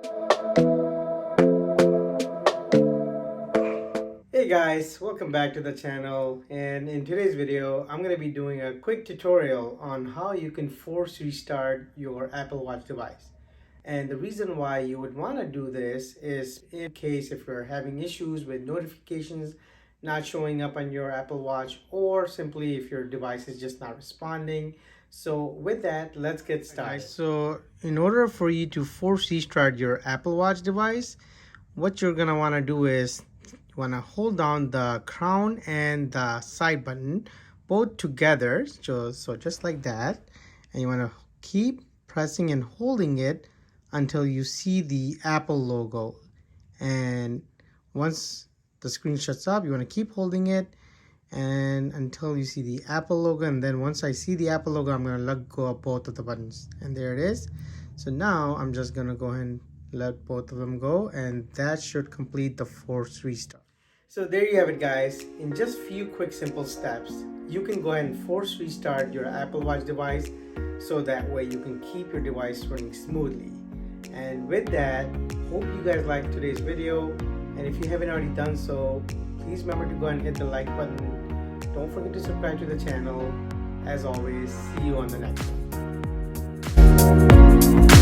Hey guys, welcome back to the channel, and in today's video I'm going to be doing a quick tutorial on how you can force restart your Apple Watch device. And the reason why you would want to do this is in case if you're having issues with notifications not showing up on your Apple Watch, or simply if your device is just not responding. So with that, let's get started. So in order for you to force restart your Apple Watch device, what you're going to want to do is you want to hold down the crown and the side button both together, so just like that, and you want to keep pressing and holding it until you see the Apple logo. And once the screen shuts up, you want to keep holding it and until you see the Apple logo, and then once I see the Apple logo, I'm going to let go of both of the buttons, and there it is. So now I'm just going to go ahead and let both of them go, and that should complete the force restart. So there you have it, guys. In just few quick simple steps, you can go ahead and force restart your Apple Watch device, so that way you can keep your device running smoothly. And with that, hope you guys liked today's video, and if you haven't already done so, please remember to go ahead and hit the like button. Don't forget to subscribe to the channel. As always, see you on the next one.